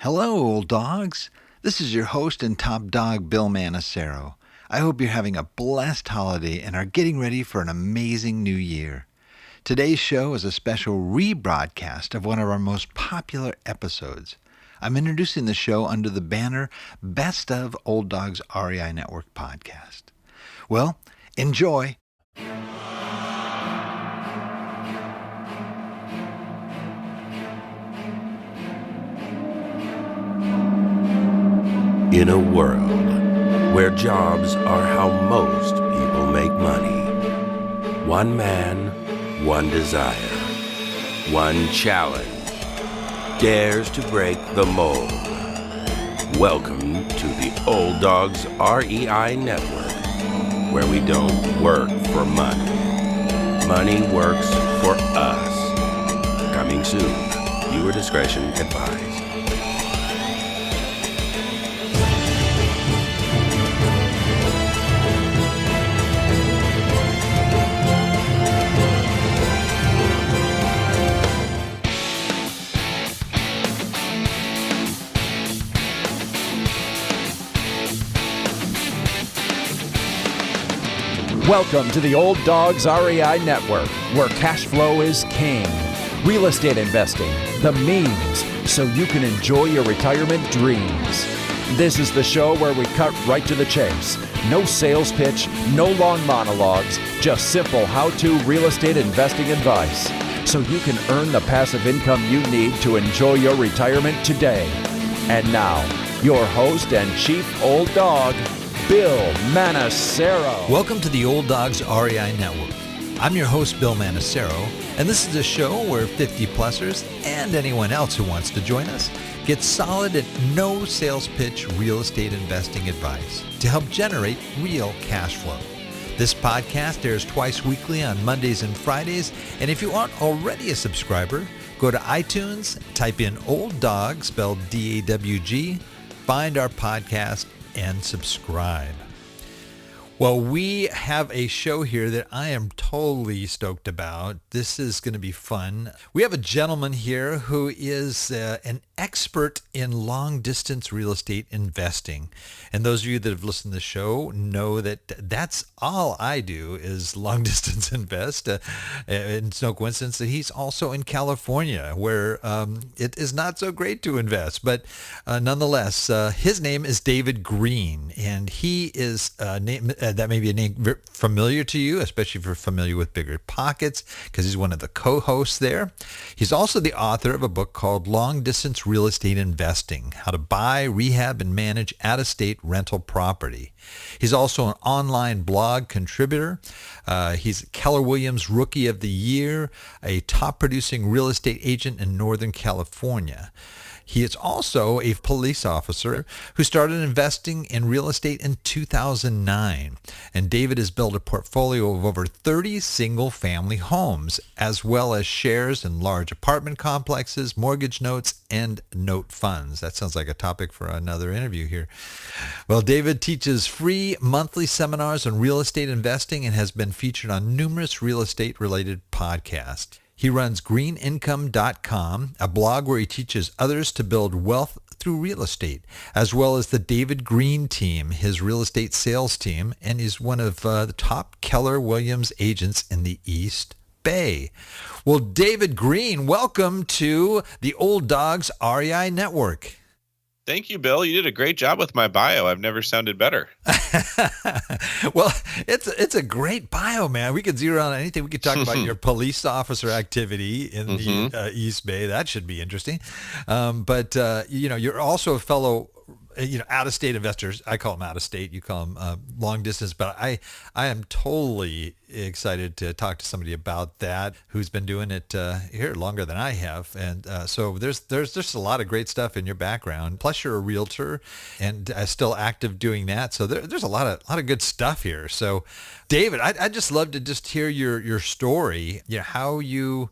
Hello, old dogs. This is your host and top dog, Bill Manacero. I hope you're having a blessed holiday and are getting ready for an amazing new year. Today's show is a special rebroadcast of one of our most popular episodes. I'm introducing the show under the banner Best of Old Dogs REI Network Podcast. Well, enjoy. In a world where jobs are how most people make money, one man, one desire, one challenge dares to break the mold. Welcome to the Old Dogs REI Network, where we don't work for money. Money works for us. Coming soon. Viewer discretion advised. Welcome to the Old Dogs REI Network, where cash flow is king. Real estate investing, the means, so you can enjoy your retirement dreams. This is the show where we cut right to the chase. No sales pitch, no long monologues, just simple how-to real estate investing advice, so you can earn the passive income you need to enjoy your retirement today. And now, your host and chief old dog, Bill Manacero. Welcome to the Old Dogs REI Network. I'm your host, Bill Manacero, and this is a show where 50-plussers and anyone else who wants to join us get solid and no sales pitch real estate investing advice to help generate real cash flow. This podcast airs twice weekly on Mondays and Fridays, and if you aren't already a subscriber, go to iTunes, type in Old Dog, spelled D-A-W-G, find our podcast, and subscribe. Well, we have a show here that I am totally stoked about. This is going to be fun. We have a gentleman here who is an expert in long-distance real estate investing. And those of you that have listened to the show know that that's all I do is long-distance invest. And it's no coincidence that he's also in California, where it is not so great to invest. But nonetheless, his name is David Greene, and he is that may be a name familiar to you, especially if you're familiar with Bigger Pockets, because he's one of the co-hosts there. He's also the author of a book called Long Distance Real Estate Investing, How to Buy, Rehab, and Manage Out-of-State Rental Property. He's also an online blog contributor. He's Keller Williams Rookie of the Year, a top producing real estate agent in Northern California. He is also a police officer who started investing in real estate in 2009. And David has built a portfolio of over 30 single-family homes, as well as shares in large apartment complexes, mortgage notes, and note funds. That sounds like a topic for another interview here. Well, David teaches free monthly seminars on real estate investing and has been featured on numerous real estate-related podcasts. He runs greenincome.com, a blog where he teaches others to build wealth through real estate, as well as the David Greene team, his real estate sales team, and he's one of the top Keller Williams agents in the East Bay. Well, David Greene, welcome to the Old Dogs REI Network. Thank you, Bill. You did a great job with my bio. I've never sounded better. Well, it's a great bio, man. We could zero on anything. We could talk about your police officer activity in the East Bay. That should be interesting. But you're also a fellow out-of-state investors. I call them out-of-state. You call them long distance. But I am totally excited to talk to somebody about that who's been doing it here longer than I have. And so there's just a lot of great stuff in your background. Plus, you're a realtor and still active doing that. So there's a lot of good stuff here. So, David, I'd just love to just hear your story. How you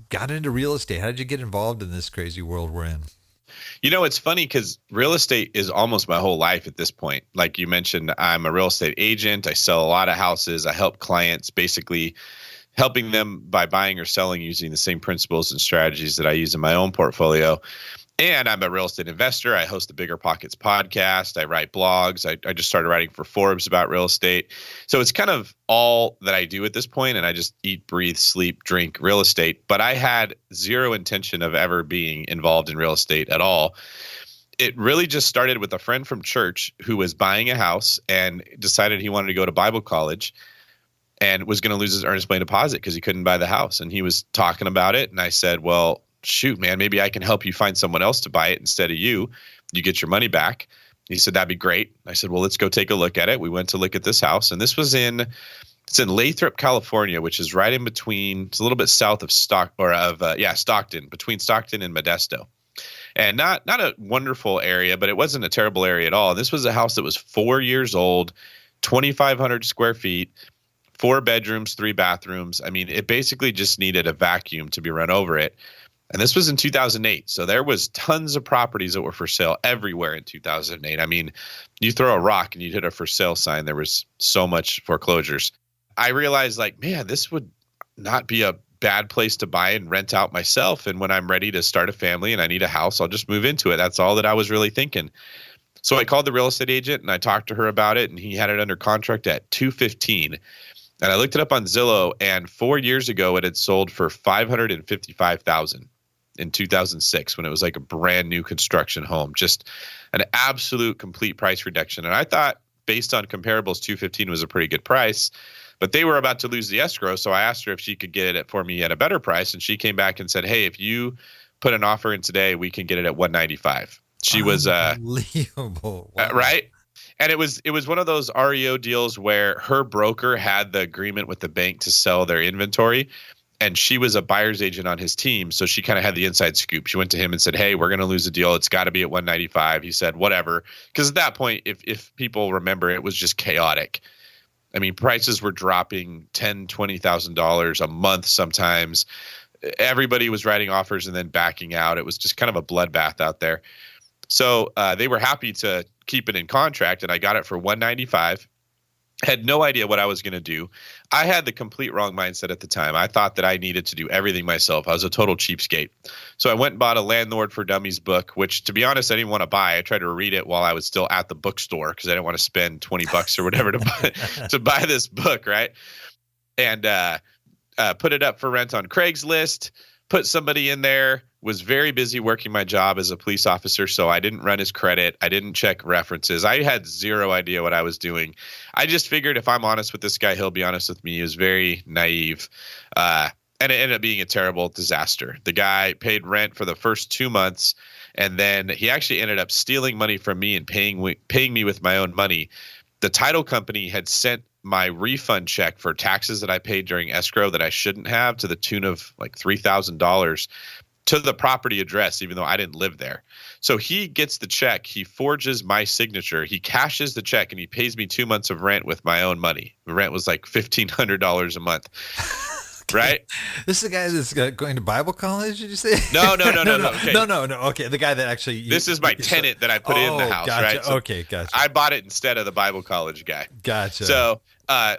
got into real estate. How did you get involved in this crazy world we're in? You know, it's funny because real estate is almost my whole life at this point. Like you mentioned, I'm a real estate agent. I sell a lot of houses. I help clients, basically helping them by buying or selling using the same principles and strategies that I use in my own portfolio. And I'm a real estate investor. I host the Bigger Pockets podcast. I write blogs. I just started writing for Forbes about real estate. So it's kind of all that I do at this point, and I just eat, breathe, sleep, drink real estate. But I had zero intention of ever being involved in real estate at all. It really just started with a friend from church who was buying a house and decided he wanted to go to Bible college and was going to lose his earnest money deposit because he couldn't buy the house. And he was talking about it. And I said, well, shoot, man, maybe I can help you find someone else to buy it instead of you. You get your money back. He said, that'd be great. I said, well, let's go take a look at it. We went to look at this house, and it's in Lathrop, California, which is right in between, it's a little bit south of Stockton, between Stockton and Modesto. And not a wonderful area, but it wasn't a terrible area at all. This was a house that was 4 years old, 2,500 square feet, 4 bedrooms, 3 bathrooms. I mean, it basically just needed a vacuum to be run over it. And this was in 2008. So there was tons of properties that were for sale everywhere in 2008. I mean, you throw a rock and you'd hit a for sale sign. There was so much foreclosures. I realized, like, man, this would not be a bad place to buy and rent out myself. And when I'm ready to start a family and I need a house, I'll just move into it. That's all that I was really thinking. So I called the real estate agent and I talked to her about it, and he had it under contract at $215. And I looked it up on Zillow, and 4 years ago it had sold for $555,000 in 2006 when it was like a brand new construction home, just an absolute complete price reduction. And I thought, based on comparables, $215 was a pretty good price, but they were about to lose the escrow. So I asked her if she could get it for me at a better price. And she came back and said, hey, if you put an offer in today, we can get it at $195. She was unbelievable. Wow. Right. And it was one of those REO deals where her broker had the agreement with the bank to sell their inventory, and she was a buyer's agent on his team. So she kind of had the inside scoop. She went to him and said, hey, we're going to lose the deal. It's got to be at $195. He said, whatever. Because at that point, if people remember, it was just chaotic. I mean, prices were dropping $10,000, $20,000 a month sometimes. Everybody was writing offers and then backing out. It was just kind of a bloodbath out there. So they were happy to keep it in contract, and I got it for $195. Had no idea what I was going to do. I had the complete wrong mindset at the time. I thought that I needed to do everything myself. I was a total cheapskate. So I went and bought a Landlord for Dummies book, which, to be honest, I didn't want to buy. I tried to read it while I was still at the bookstore because I didn't want to spend $20 or whatever to buy this book, right? And put it up for rent on Craigslist, put somebody in there, was very busy working my job as a police officer, so I didn't run his credit. I didn't check references. I had zero idea what I was doing. I just figured if I'm honest with this guy, he'll be honest with me. He was very naive, and it ended up being a terrible disaster. The guy paid rent for the first 2 months, and then he actually ended up stealing money from me and paying me with my own money. The title company had sent my refund check for taxes that I paid during escrow that I shouldn't have, to the tune of like $3,000. To the property address, even though I didn't live there. So he gets the check, he forges my signature, he cashes the check, and he pays me 2 months of rent with my own money. The rent was like $1,500 a month. Right? This is the guy that's going to Bible college, did you say? No. Okay. No. Okay, the guy that actually... This is my tenant that I put in the house, gotcha. right? So okay, gotcha. I bought it instead of the Bible college guy. Gotcha. So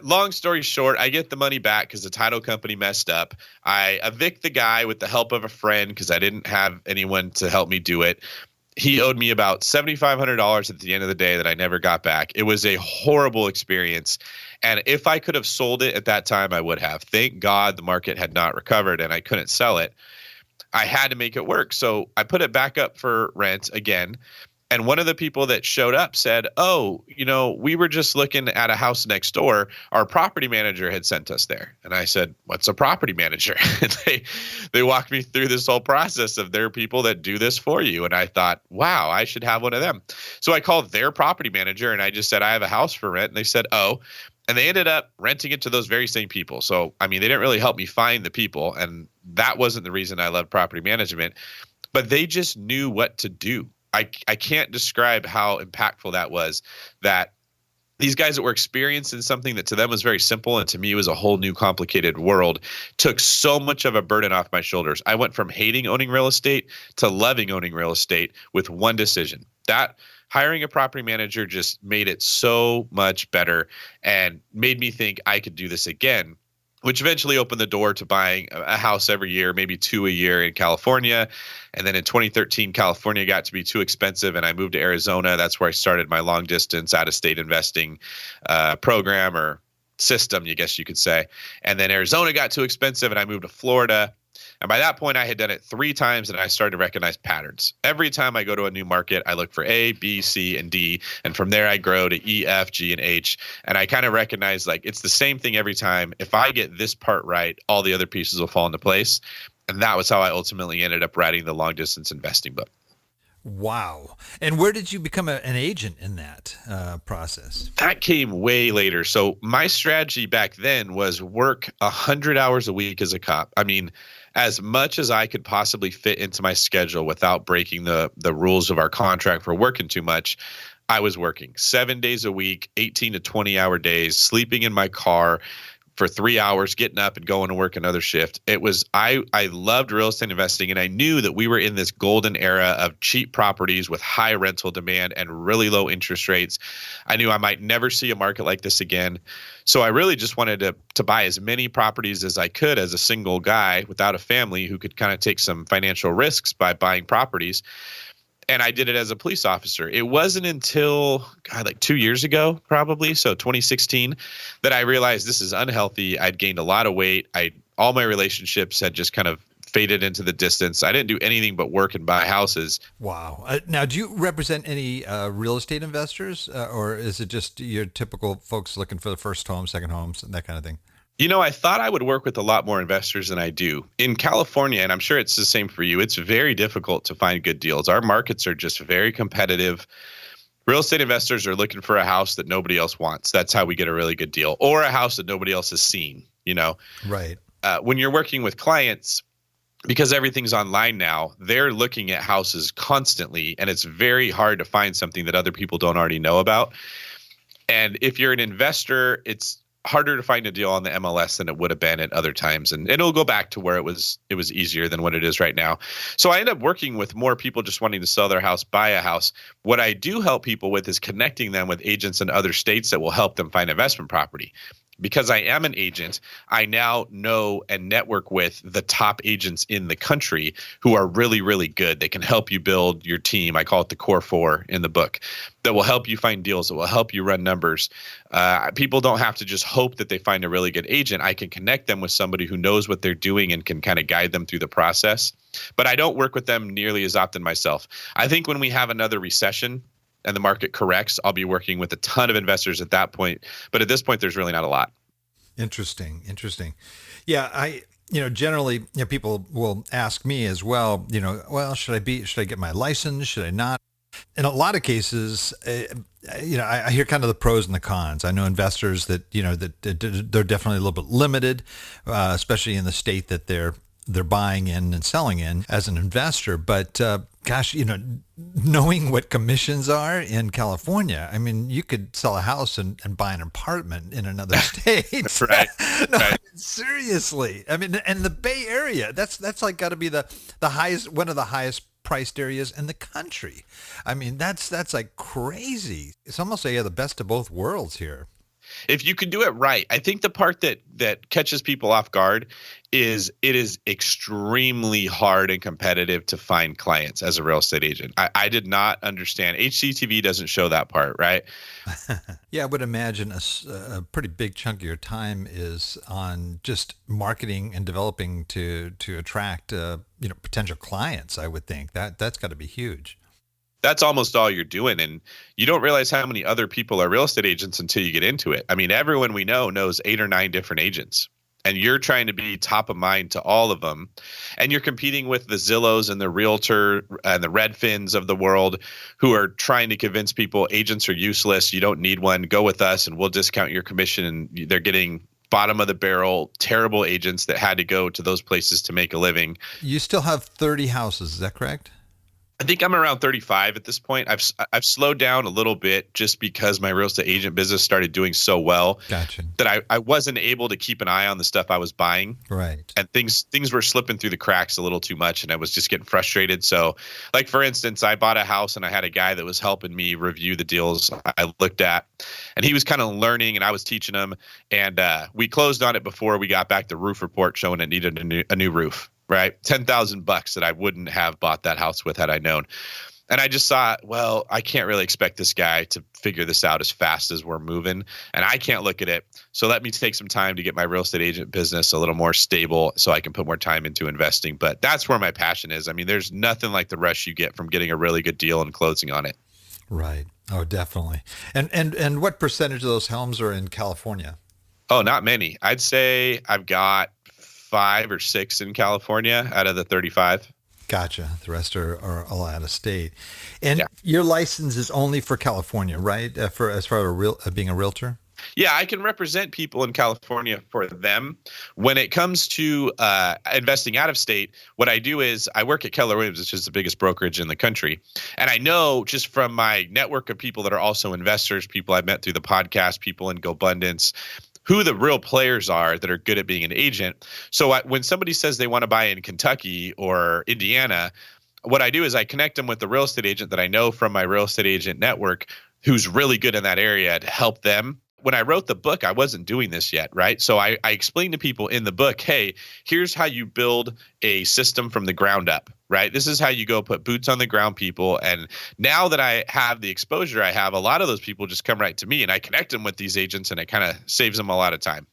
long story short, I get the money back because the title company messed up. I evict the guy with the help of a friend because I didn't have anyone to help me do it. He owed me about $7,500 at the end of the day that I never got back. It was a horrible experience. And if I could have sold it at that time, I would have. Thank God the market had not recovered and I couldn't sell it. I had to make it work. So I put it back up for rent again. And one of the people that showed up said, oh, we were just looking at a house next door. Our property manager had sent us there. And I said, what's a property manager? And they walked me through this whole process of there are people that do this for you. And I thought, wow, I should have one of them. So I called their property manager and I just said, I have a house for rent. And they said, oh, and they ended up renting it to those very same people. So, I mean, they didn't really help me find the people. And that wasn't the reason I loved property management, but they just knew what to do. I can't describe how impactful that was, that these guys that were experienced in something that to them was very simple and to me was a whole new complicated world took so much of a burden off my shoulders. I went from hating owning real estate to loving owning real estate with one decision. That hiring a property manager just made it so much better and made me think I could do this again. which eventually opened the door to buying a house every year, maybe two a year in California. And then in 2013, California got to be too expensive, and I moved to Arizona. That's where I started my long distance out of state investing program or system, I guess you could say. And then Arizona got too expensive, and I moved to Florida. And by that point, I had done it 3 times, and I started to recognize patterns. Every time I go to a new market, I look for A, B, C, and D. And from there, I grow to E, F, G, and H. And I kind of recognize like it's the same thing every time. If I get this part right, all the other pieces will fall into place. And that was how I ultimately ended up writing the long distance investing book. Wow. And where did you become an agent in that process? That came way later. So my strategy back then was work 100 hours a week as a cop. I mean, as much as I could possibly fit into my schedule without breaking the rules of our contract for working too much, I was working 7 days a week, 18 to 20-hour days, sleeping in my car for 3 hours, getting up and going to work another shift. It was, I loved real estate investing, and I knew that we were in this golden era of cheap properties with high rental demand and really low interest rates. I knew I might never see a market like this again. So I really just wanted to buy as many properties as I could as a single guy without a family who could kind of take some financial risks by buying properties. And I did it as a police officer. It wasn't until, like 2 years ago, probably, so 2016, that I realized this is unhealthy. I'd gained a lot of weight. All my relationships had just kind of faded into the distance. I didn't do anything but work and buy houses. Wow. Now, do you represent any real estate investors, or is it just your typical folks looking for the first home, second homes, and that kind of thing? I thought I would work with a lot more investors than I do. In California, and I'm sure it's the same for you, it's very difficult to find good deals. Our markets are just very competitive. Real estate investors are looking for a house that nobody else wants. That's how we get a really good deal, or a house that nobody else has seen, Right. When you're working with clients, because everything's online now, they're looking at houses constantly, and it's very hard to find something that other people don't already know about. And if you're an investor, it's harder to find a deal on the MLS than it would have been at other times. And it'll go back to where it was easier than what it is right now. So I end up working with more people just wanting to sell their house, buy a house. What I do help people with is connecting them with agents in other states that will help them find investment property. Because I am an agent, I now know and network with the top agents in the country who are really, really good. They can help you build your team. I call it the core 4 in the book, that will help you find deals, that will help you run numbers. People don't have to just hope that they find a really good agent. I can connect them with somebody who knows what they're doing and can kind of guide them through the process. But I don't work with them nearly as often myself. I think when we have another recession and the market corrects, I'll be working with a ton of investors at that point. But at this point, there's really not a lot. Interesting. Yeah, generally, people will ask me as well, well, should I get my license? Should I not? In a lot of cases, I hear kind of the pros and the cons. I know investors that, that they're definitely a little bit limited, especially in the state that they're buying in and selling in as an investor. But gosh, knowing what commissions are in California, I mean, you could sell a house and buy an apartment in another state. Right. No, Right. seriously. I mean, and the Bay Area, that's like got to be the highest, one of the highest priced areas in the country. I mean, that's like crazy. It's almost like the best of both worlds here. If you can do it right, I think the part that catches people off guard is it is extremely hard and competitive to find clients as a real estate agent. I did not understand. HGTV doesn't show that part, right? Yeah, I would imagine a pretty big chunk of your time is on just marketing and developing to attract potential clients. I would think that's got to be huge. That's almost all you're doing. And you don't realize how many other people are real estate agents until you get into it. I mean, everyone we know knows 8 or 9 different agents, and you're trying to be top of mind to all of them. And you're competing with the Zillows and the Realtor and the Redfins of the world who are trying to convince people agents are useless. You don't need one. Go with us and we'll discount your commission. And they're getting bottom of the barrel, terrible agents that had to go to those places to make a living. You still have 30 houses. Is that correct? I think I'm around 35 at this point. I've slowed down a little bit just because my real estate agent business started doing so well Gotcha. that I wasn't able to keep an eye on the stuff I was buying. Right. And things were slipping through the cracks a little too much, and I was just getting frustrated. So, like for instance, I bought a house and I had a guy that was helping me review the deals I looked at, and he was kind of learning and I was teaching him. And we closed on it before we got back the roof report showing it needed a new roof. Right, $10,000 that I wouldn't have bought that house with had I known. And I just thought, well, I can't really expect this guy to figure this out as fast as we're moving, and I can't look at it. So let me take some time to get my real estate agent business a little more stable so I can put more time into investing. But that's where my passion is. I mean, there's nothing like the rush you get from getting a really good deal and closing on it. Right. Oh, definitely. And what percentage of those homes are in California? Oh, not many. I'd say I've got 5 or 6 in California out of the 35. Gotcha. The rest are all out of state. And Yeah. your license is only for California, right? For as far as being a realtor? Yeah, I can represent people in California for them. When it comes to investing out of state, what I do is I work at Keller Williams, which is the biggest brokerage in the country. And I know just from my network of people that are also investors, people I've met through the podcast, people in GoBundance, who the real players are that are good at being an agent. So when somebody says they want to buy in Kentucky or Indiana, what I do is I connect them with the real estate agent that I know from my real estate agent network who's really good in that area to help them. When I wrote the book, I wasn't doing this yet, right? So I explained to people in the book, hey, here's how you build a system from the ground up, right? This is how you go put boots on the ground people. And now that I have the exposure I have, a lot of those people just come right to me and I connect them with these agents and it kind of saves them a lot of time.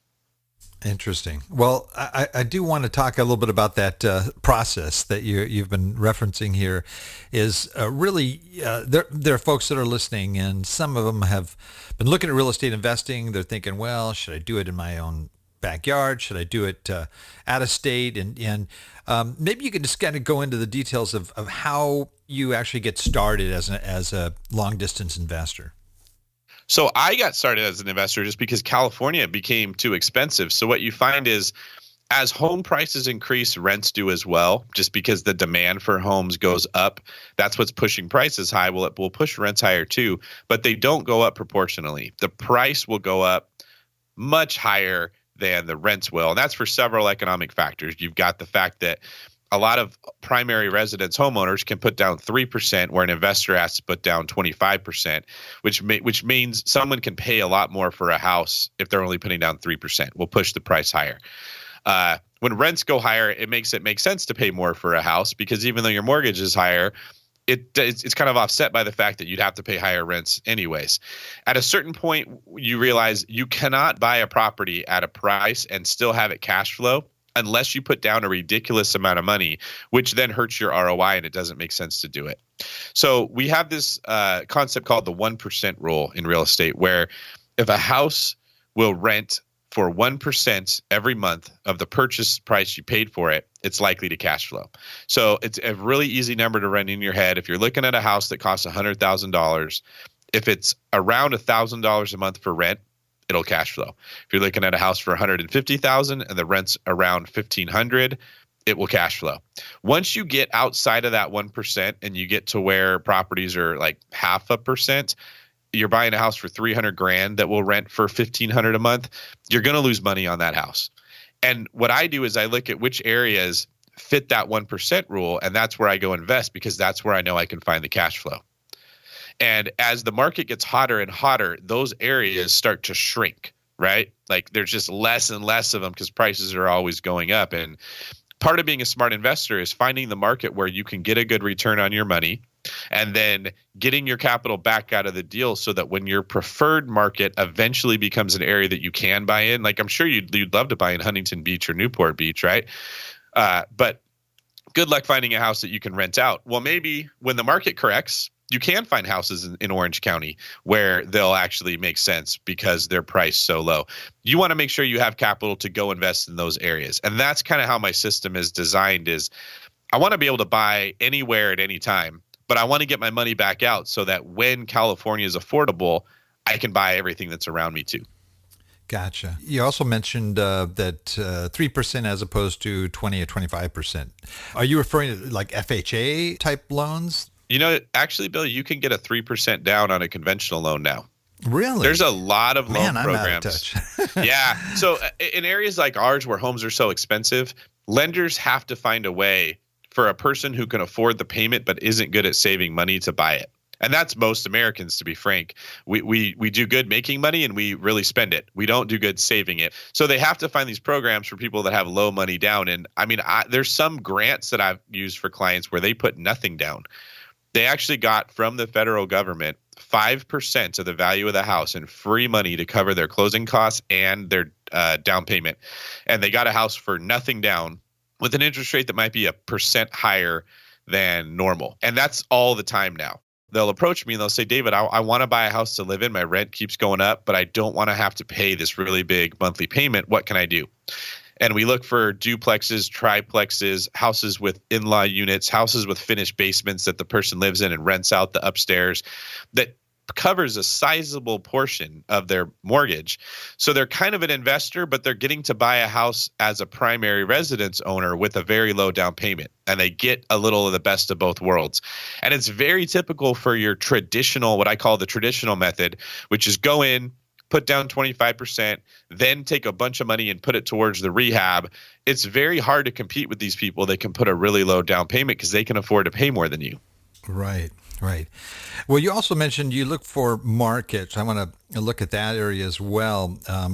Interesting. Well, I do want to talk a little bit about that process that you've been referencing here. Is really there are folks that are listening, and some of them have been looking at real estate investing. They're thinking, well, should I do it in my own backyard? Should I do it out of state? And maybe you could just kind of go into the details of how you actually get started as a long distance investor. So I got started as an investor just because California became too expensive. So what you find is as home prices increase, rents do as well, just because the demand for homes goes up. That's what's pushing prices high. Well, it will push rents higher too, but they don't go up proportionally. The price will go up much higher than the rents will. And that's for several economic factors. You've got the fact that a lot of primary residence homeowners can put down 3%, where an investor has to put down 25%, which means someone can pay a lot more for a house if they're only putting down 3%. Will push the price higher. When rents go higher, it makes sense to pay more for a house because even though your mortgage is higher, it's kind of offset by the fact that you'd have to pay higher rents anyways. At a certain point, you realize you cannot buy a property at a price and still have it cash flow unless you put down a ridiculous amount of money, which then hurts your ROI and it doesn't make sense to do it. So we have this concept called the 1% rule in real estate, where if a house will rent for 1% every month of the purchase price you paid for it, it's likely to cash flow. So it's a really easy number to run in your head. If you're looking at a house that costs $100,000, if it's around $1,000 a month for rent, it'll cash flow. If you're looking at a house for $150,000 and the rent's around $1,500, it will cash flow. Once you get outside of that 1% and you get to where properties are like 0.5%, you're buying a house for $300,000 that will rent for $1,500 a month, you're going to lose money on that house. And what I do is I look at which areas fit that 1% rule, and that's where I go invest because that's where I know I can find the cash flow. And as the market gets hotter and hotter, those areas start to shrink, right? Like there's just less and less of them because prices are always going up. And part of being a smart investor is finding the market where you can get a good return on your money and then getting your capital back out of the deal so that when your preferred market eventually becomes an area that you can buy in, like I'm sure you'd love to buy in Huntington Beach or Newport Beach, right? But good luck finding a house that you can rent out. Well, maybe when the market corrects, you can find houses in Orange County where they'll actually make sense because they're priced so low. You want to make sure you have capital to go invest in those areas. And that's kind of how my system is designed is I want to be able to buy anywhere at any time, but I want to get my money back out so that when California is affordable, I can buy everything that's around me too. Gotcha. You also mentioned that 3% as opposed to 20 or 25%. Are you referring to like FHA type loans? Actually, Bill, you can get a 3% down on a conventional loan now. Really? There's a lot of loan Man, I'm out of programs. touch. Yeah. So in areas like ours where homes are so expensive, lenders have to find a way for a person who can afford the payment but isn't good at saving money to buy it. And that's most Americans, to be frank. We do good making money and we really spend it. We don't do good saving it. So they have to find these programs for people that have low money down. And I mean, there's some grants that I've used for clients where they put nothing down. They actually got from the federal government 5% of the value of the house in free money to cover their closing costs and their down payment. And they got a house for nothing down with an interest rate that might be 1% higher than normal. And that's all the time now. They'll approach me and they'll say, David, I want to buy a house to live in. My rent keeps going up, but I don't want to have to pay this really big monthly payment. What can I do? And we look for duplexes, triplexes, houses with in-law units, houses with finished basements that the person lives in and rents out the upstairs that covers a sizable portion of their mortgage. So they're kind of an investor, but they're getting to buy a house as a primary residence owner with a very low down payment. And they get a little of the best of both worlds. And it's very typical for your traditional, what I call the traditional method, which is go in, put down 25%, then take a bunch of money and put it towards the rehab. It's very hard to compete with these people that can put a really low down payment because they can afford to pay more than you. Right. Well, you also mentioned you look for markets. I want to look at that area as well,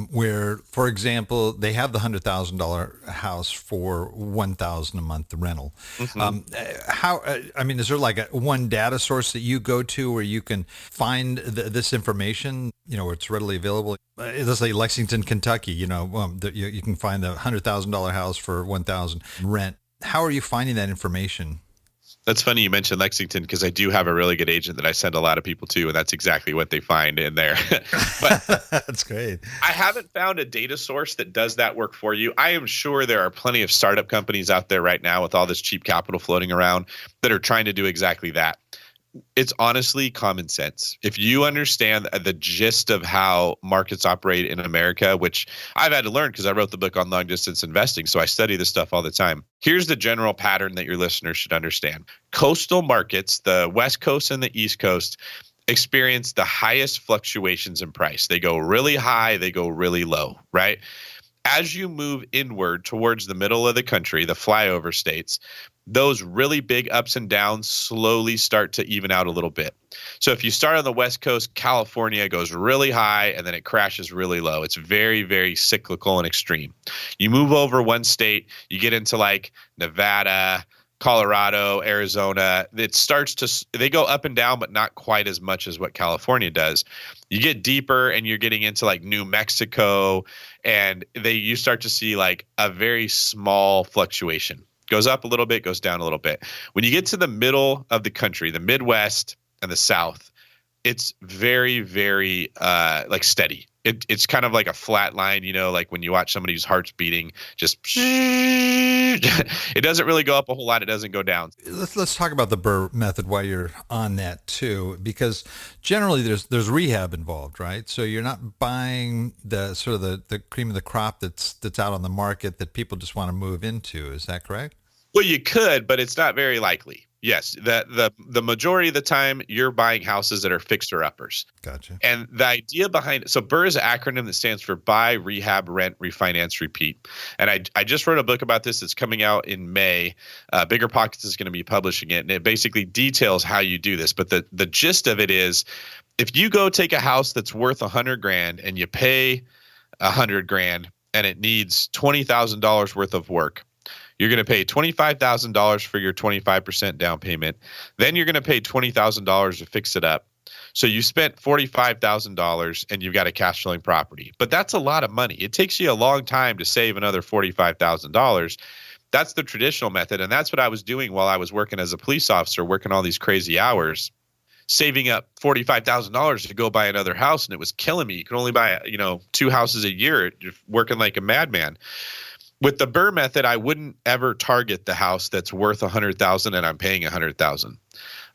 where, for example, they have the $100,000 house for $1,000 a month, the rental. Mm-hmm. Is there like one data source that you go to where you can find this information? Where it's readily available. Let's say Lexington, Kentucky. You can find the $100,000 house for $1,000 rent. How are you finding that information? That's funny you mentioned Lexington because I do have a really good agent that I send a lot of people to, and that's exactly what they find in there. But that's great. I haven't found a data source that does that work for you. I am sure there are plenty of startup companies out there right now with all this cheap capital floating around that are trying to do exactly that. It's honestly common sense. If you understand the gist of how markets operate in America, which I've had to learn because I wrote the book on long distance investing, so I study this stuff all the time. Here's the general pattern that your listeners should understand. Coastal markets, the West Coast and the East Coast, experience the highest fluctuations in price. They go really high, they go really low, right? As you move inward towards the middle of the country, the flyover states, those really big ups and downs slowly start to even out a little bit. So if you start on the West Coast, California goes really high and then it crashes really low. It's very, very cyclical and extreme. You move over one state, you get into like Nevada, Colorado, Arizona, they go up and down, but not quite as much as what California does. You get deeper and you're getting into like New Mexico, and you start to see like a very small fluctuation. Goes up a little bit, goes down a little bit. When you get to the middle of the country, the Midwest and the South, it's very, very like steady. It's kind of like a flat line, like when you watch somebody whose heart's beating, just it doesn't really go up a whole lot. It doesn't go down. Let's talk about the BRRRR method while you're on that too, because generally there's rehab involved, right? So you're not buying the sort of the cream of the crop that's out on the market that people just want to move into. Is that correct? Well, you could, but it's not very likely. Yes, the majority of the time you're buying houses that are fixer uppers. Gotcha. And the idea behind it, so BRRRR is an acronym that stands for Buy, Rehab, Rent, Refinance, Repeat. And I just wrote a book about this. It's coming out in May. BiggerPockets is going to be publishing it, and it basically details how you do this. But the gist of it is, if you go take a house that's worth $100,000 and you pay $100,000 and it needs $20,000 worth of work, you're going to pay $25,000 for your 25% down payment. Then you're going to pay $20,000 to fix it up. So you spent $45,000 and you've got a cash flowing property. But that's a lot of money. It takes you a long time to save another $45,000. That's the traditional method. And that's what I was doing while I was working as a police officer, working all these crazy hours, saving up $45,000 to go buy another house. And it was killing me. You can only buy, 2 houses a year, working like a madman. With the BRRRR method, I wouldn't ever target the house that's worth $100,000 and I'm paying $100,000.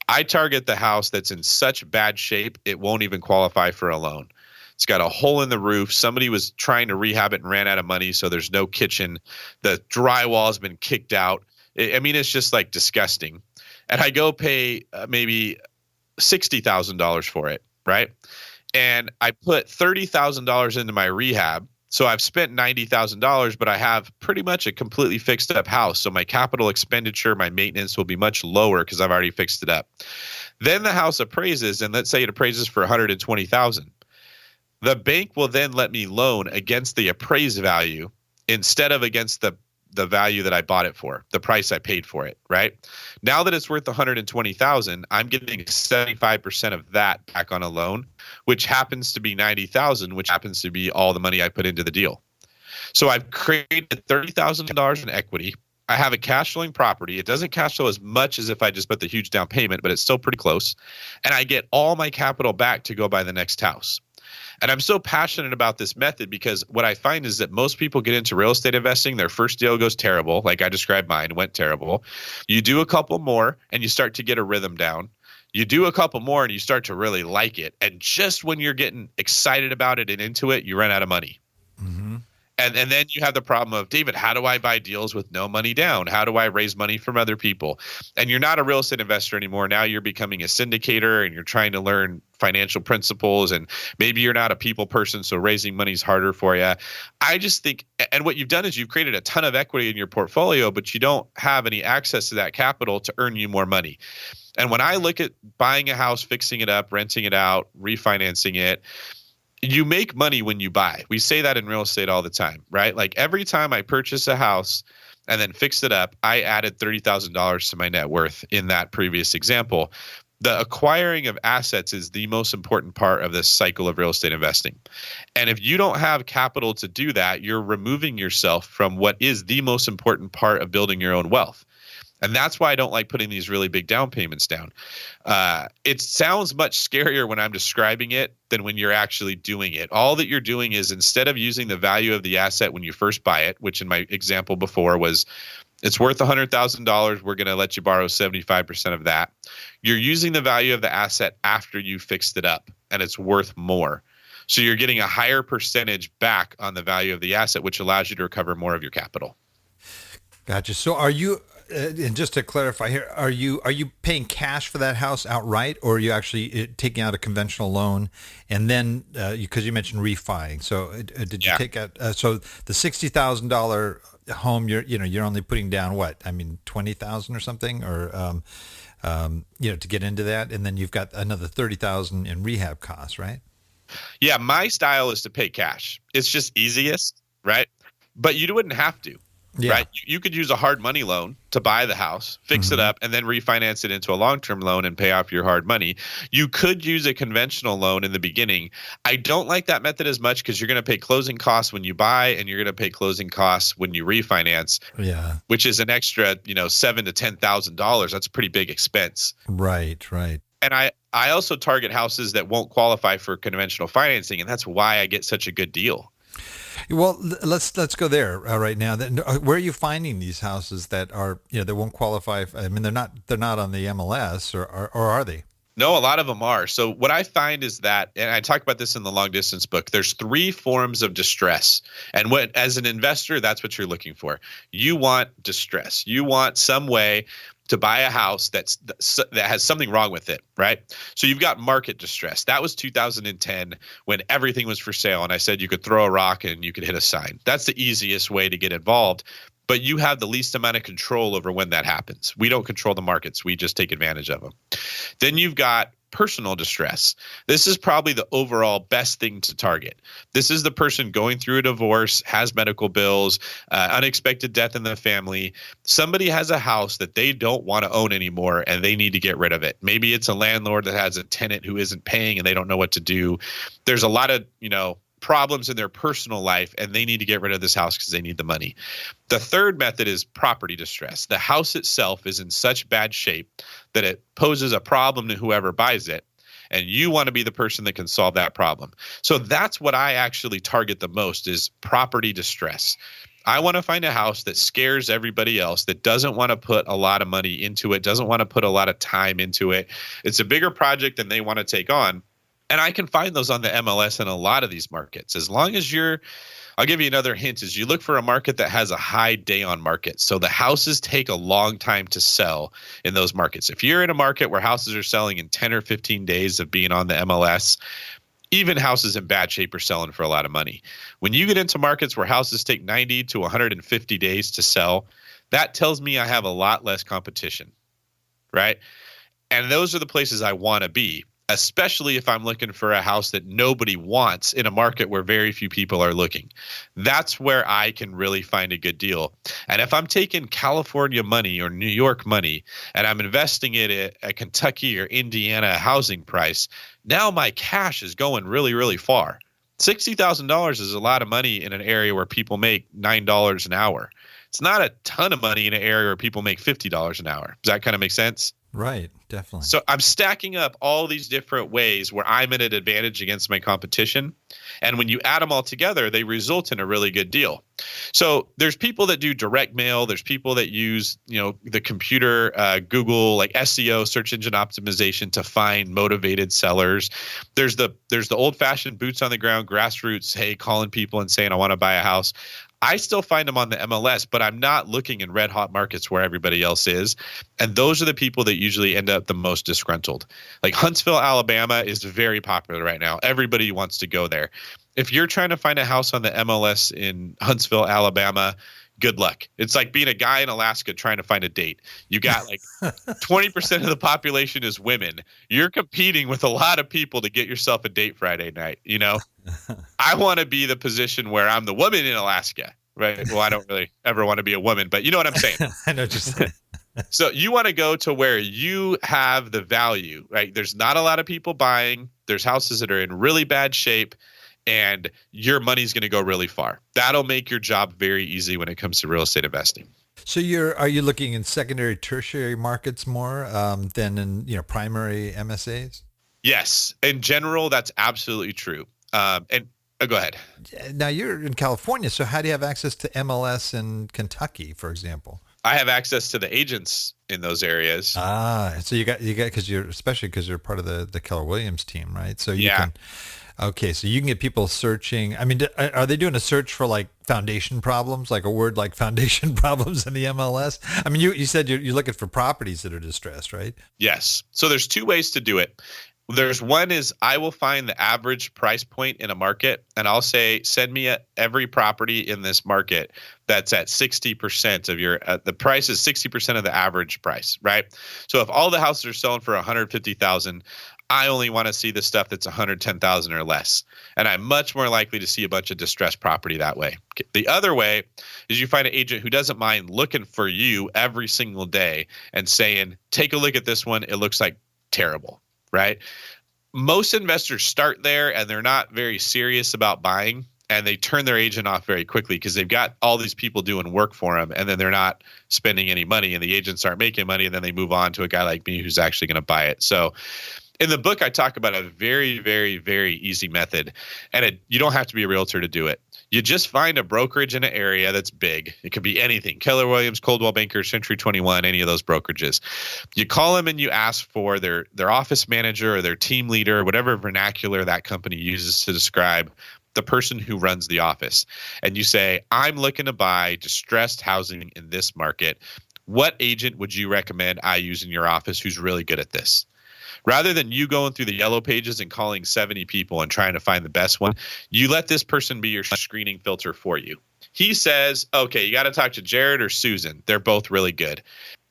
I target the house that's in such bad shape it won't even qualify for a loan. It's got a hole in the roof. Somebody was trying to rehab it and ran out of money, so there's no kitchen. The drywall has been kicked out. It's just like disgusting. and I go pay maybe $60,000 for it, right? And I put $30,000 into my rehab. So I've spent $90,000, but I have pretty much a completely fixed up house. So my capital expenditure, my maintenance will be much lower because I've already fixed it up. Then the house appraises, and let's say it appraises for $120,000. The bank will then let me loan against the appraised value instead of against the value that I bought it for, the price I paid for it, right? Now that it's worth $120,000, I'm getting 75% of that back on a loan, which happens to be $90,000, which happens to be all the money I put into the deal. So I've created $30,000 in equity. I have a cash flowing property. It doesn't cash flow as much as if I just put the huge down payment, but it's still pretty close. And I get all my capital back to go buy the next house. And I'm so passionate about this method because what I find is that most people get into real estate investing. Their first deal goes terrible. Like I described mine, went terrible. You do a couple more and you start to get a rhythm down. You do a couple more and you start to really like it. And just when you're getting excited about it and into it, you run out of money. Mm-hmm. And then you have the problem of, David, how do I buy deals with no money down? How do I raise money from other people? And you're not a real estate investor anymore. Now you're becoming a syndicator and you're trying to learn financial principles. And maybe you're not a people person, so raising money is harder for you. I just think, and what you've done is you've created a ton of equity in your portfolio, but you don't have any access to that capital to earn you more money. And when I look at buying a house, fixing it up, renting it out, refinancing it, you make money when you buy. We say that in real estate all the time, right? Like every time I purchase a house and then fixed it up, I added $30,000 to my net worth in that previous example. The acquiring of assets is the most important part of this cycle of real estate investing. And if you don't have capital to do that, you're removing yourself from what is the most important part of building your own wealth. And that's why I don't like putting these really big down payments down. It sounds much scarier when I'm describing it than when you're actually doing it. All that you're doing is instead of using the value of the asset when you first buy it, which in my example before was it's worth $100,000, we're going to let you borrow 75% of that. You're using the value of the asset after you fixed it up and it's worth more. So you're getting a higher percentage back on the value of the asset, which allows you to recover more of your capital. Gotcha. So are you, and just to clarify here, are you paying cash for that house outright, or are you actually taking out a conventional loan and then because you mentioned refining? So did you take out? So the $60,000 home, you're only putting down what? I mean, $20,000 or something, or to get into that, and then you've got another $30,000 in rehab costs, right? Yeah, my style is to pay cash. It's just easiest, right? But you wouldn't have to. Yeah. Right. You could use a hard money loan to buy the house, fix it up, and then refinance it into a long-term loan and pay off your hard money. You could use a conventional loan in the beginning. I don't like that method as much because you're going to pay closing costs when you buy and you're going to pay closing costs when you refinance. Yeah. Which is an extra, $7,000 to $10,000. That's a pretty big expense. Right. And I also target houses that won't qualify for conventional financing, and that's why I get such a good deal. Well, let's go there right now. Where are you finding these houses that are that won't qualify? I mean, they're not on the MLS, or are they? No, a lot of them are. So what I find is that, and I talk about this in the long distance book, there's 3 forms of distress. And as an investor, that's what you're looking for. You want distress. You want some way to buy a house that has something wrong with it, right? So you've got market distress. That was 2010 when everything was for sale. And I said you could throw a rock and you could hit a sign. That's the easiest way to get involved. But you have the least amount of control over when that happens. We don't control the markets. We just take advantage of them. Then you've got personal distress. This is probably the overall best thing to target. This is the person going through a divorce, has medical bills, unexpected death in the family. Somebody has a house that they don't want to own anymore and they need to get rid of it. Maybe it's a landlord that has a tenant who isn't paying and they don't know what to do. There's a lot of, problems in their personal life and they need to get rid of this house because they need the money. The third method is property distress. The house itself is in such bad shape that it poses a problem to whoever buys it, and you want to be the person that can solve that problem. So that's what I actually target the most is property distress. I want to find a house that scares everybody else, that doesn't want to put a lot of money into it, doesn't want to put a lot of time into it. It's a bigger project than they want to take on. And I can find those on the MLS in a lot of these markets. As long as you're I'll give you another hint is you look for a market that has a high day on market. So the houses take a long time to sell in those markets. If you're in a market where houses are selling in 10 or 15 days of being on the MLS, even houses in bad shape are selling for a lot of money. When you get into markets where houses take 90 to 150 days to sell, that tells me I have a lot less competition, right? And those are the places I want to be, especially if I'm looking for a house that nobody wants in a market where very few people are looking. That's where I can really find a good deal. And if I'm taking California money or New York money and I'm investing it at a Kentucky or Indiana housing price, now my cash is going really, really far. $60,000 is a lot of money in an area where people make $9 an hour. It's not a ton of money in an area where people make $50 an hour. Does that kind of make sense? Right, definitely. So I'm stacking up all these different ways where I'm at an advantage against my competition. And when you add them all together, they result in a really good deal. So there's people that do direct mail. There's people that use, the computer, Google, like SEO, search engine optimization to find motivated sellers. There's the old fashioned boots on the ground, grassroots, hey, calling people and saying, I want to buy a house. I still find them on the MLS, but I'm not looking in red hot markets where everybody else is. And those are the people that usually end up the most disgruntled. Like Huntsville, Alabama is very popular right now. Everybody wants to go there. If you're trying to find a house on the MLS in Huntsville, Alabama, good luck. It's like being a guy in Alaska trying to find a date. You got like 20% of the population is women. You're competing with a lot of people to get yourself a date Friday night. I want to be the position where I'm the woman in Alaska, right? Well, I don't really ever want to be a woman, but you know what I'm saying? I know what you're saying. So you want to go to where you have the value, right? There's not a lot of people buying. There's houses that are in really bad shape, and your money's going to go really far. That'll make your job very easy when it comes to real estate investing. So are you looking in secondary, tertiary markets more than in primary MSAs? Yes, in general, that's absolutely true. Go ahead. Now you're in California, so how do you have access to MLS in Kentucky, for example? I have access to the agents in those areas. So you got because you're part of the Keller Williams team, right? So you can. Okay, so you can get people searching. I mean, are they doing a search for like foundation problems, like a word like foundation problems in the MLS? I mean, you said you're looking for properties that are distressed, right? Yes. So there's two ways to do it. There's one is I will find the average price point in a market, and I'll say, send me every property in this market that's at 60% of your, the price is 60% of the average price, right? So if all the houses are selling for $150,000, I only want to see the stuff that's $110,000 or less. And I'm much more likely to see a bunch of distressed property that way. The other way is you find an agent who doesn't mind looking for you every single day and saying, take a look at this one. It looks like terrible, right? Most investors start there and they're not very serious about buying, and they turn their agent off very quickly because they've got all these people doing work for them, and then they're not spending any money, and the agents aren't making money, and then they move on to a guy like me who's actually going to buy it. So in the book, I talk about a very, very, very easy method, and you don't have to be a realtor to do it. You just find a brokerage in an area that's big. It could be anything: Keller Williams, Coldwell Banker, Century 21, any of those brokerages. You call them and you ask for their office manager or their team leader, whatever vernacular that company uses to describe the person who runs the office. And you say, I'm looking to buy distressed housing in this market. What agent would you recommend I use in your office who's really good at this? Rather than you going through the yellow pages and calling 70 people and trying to find the best one, you let this person be your screening filter for you. He says, okay, you got to talk to Jared or Susan. They're both really good.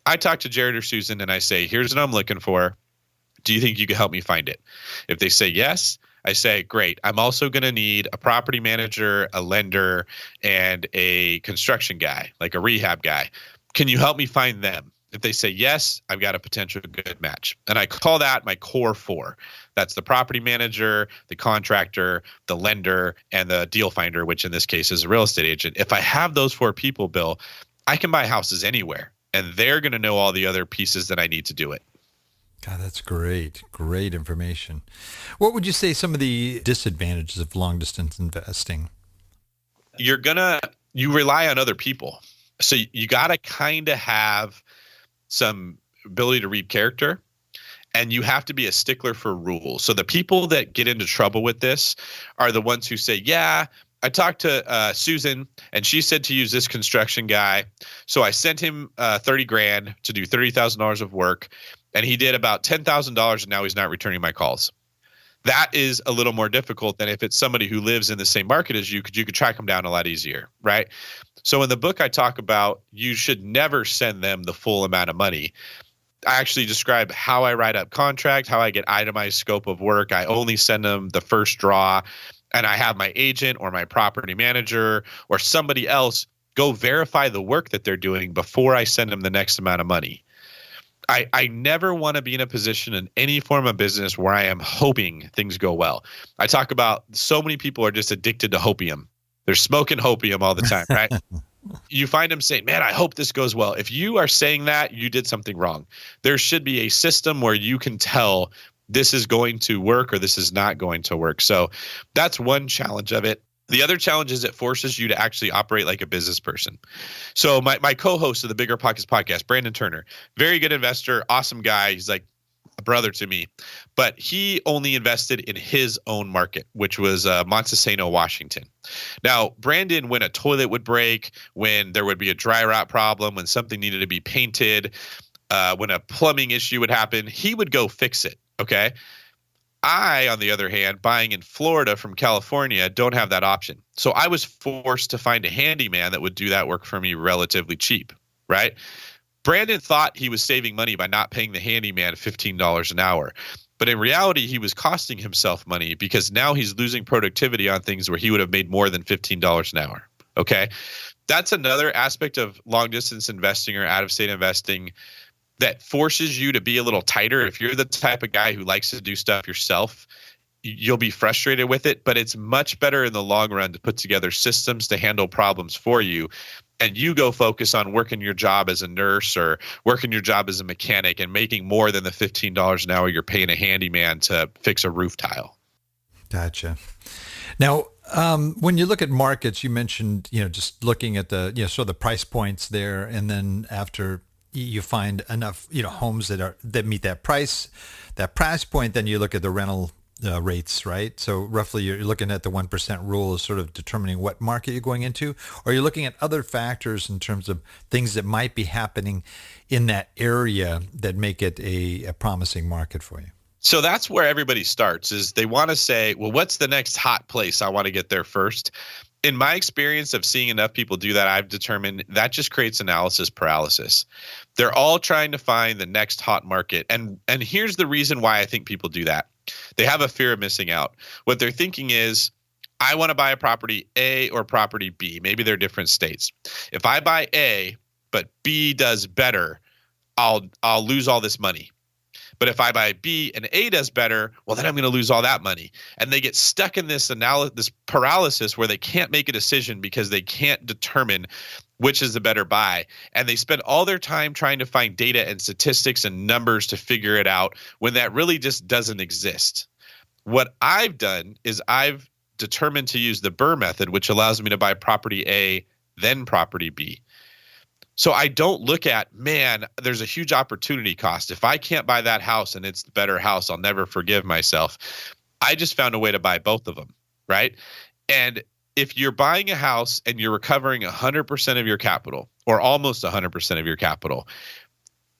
I talk to Jared or Susan and I say, here's what I'm looking for. Do you think you can help me find it? If they say yes, I say, great. I'm also going to need a property manager, a lender, and a construction guy, like a rehab guy. Can you help me find them? If they say yes, I've got a potential good match. And I call that my core four. That's the property manager, the contractor, the lender, and the deal finder, which in this case is a real estate agent. If I have those four people, Bill, I can buy houses anywhere, and they're going to know all the other pieces that I need to do it. God, that's great. Great information. What would you say some of the disadvantages of long distance investing? You rely on other people. So you got to kind of have some ability to read character, and you have to be a stickler for rules. So the people that get into trouble with this are the ones who say, yeah, I talked to Susan, and she said to use this construction guy. So I sent him 30 grand to do $30,000 of work, and he did about $10,000, and now he's not returning my calls. That is a little more difficult than if it's somebody who lives in the same market as you, because you could track them down a lot easier, right? So in the book, I talk about you should never send them the full amount of money. I actually describe how I write up contract, how I get itemized scope of work. I only send them the first draw, and I have my agent or my property manager or somebody else go verify the work that they're doing before I send them the next amount of money. I never want to be in a position in any form of business where I am hoping things go well. I talk about so many people are just addicted to hopium. They're smoking hopium all the time, right? You find them saying, man, I hope this goes well. If you are saying that, you did something wrong. There should be a system where you can tell this is going to work or this is not going to work. So that's one challenge of it. The other challenge is it forces you to actually operate like a business person. So my co-host of the Bigger Pockets podcast, Brandon Turner, very good investor, awesome guy. He's like a brother to me, but he only invested in his own market, which was Montesano, Washington. Now, Brandon, when a toilet would break, when there would be a dry rot problem, when something needed to be painted, when a plumbing issue would happen, he would go fix it. Okay. I, on the other hand, buying in Florida from California, don't have that option. So I was forced to find a handyman that would do that work for me relatively cheap, right? Brandon thought he was saving money by not paying the handyman $15 an hour. But in reality, he was costing himself money because now he's losing productivity on things where he would have made more than $15 an hour. Okay. That's another aspect of long distance investing or out of state investing that forces you to be a little tighter. If you're the type of guy who likes to do stuff yourself, you'll be frustrated with it, but it's much better in the long run to put together systems to handle problems for you. And you go focus on working your job as a nurse or working your job as a mechanic and making more than the $15 an hour you're paying a handyman to fix a roof tile. Gotcha. Now, when you look at markets, you mentioned, just looking at the, sort of the price points there, and then after you find enough, homes that meet that price point, then you look at the rental rates, right? So roughly you're looking at the 1% rule as sort of determining what market you're going into, or you're looking at other factors in terms of things that might be happening in that area that make it a promising market for you. So that's where everybody starts, is they want to say, well, what's the next hot place? I want to get there first. In my experience of seeing enough people do that, I've determined that just creates analysis paralysis. They're all trying to find the next hot market. And here's the reason why I think people do that. They have a fear of missing out. What they're thinking is, I want to buy a property A or property B. Maybe they're different states. If I buy A, but B does better, I'll lose all this money. But if I buy B and A does better, well, then I'm going to lose all that money. And they get stuck in this paralysis where they can't make a decision because they can't determine which is the better buy. And they spend all their time trying to find data and statistics and numbers to figure it out when that really just doesn't exist. What I've done is I've determined to use the BRRRR method, which allows me to buy property A, then property B. So I don't look at, man, there's a huge opportunity cost. If I can't buy that house and it's the better house, I'll never forgive myself. I just found a way to buy both of them, right? And if you're buying a house and you're recovering 100% of your capital or almost 100% of your capital,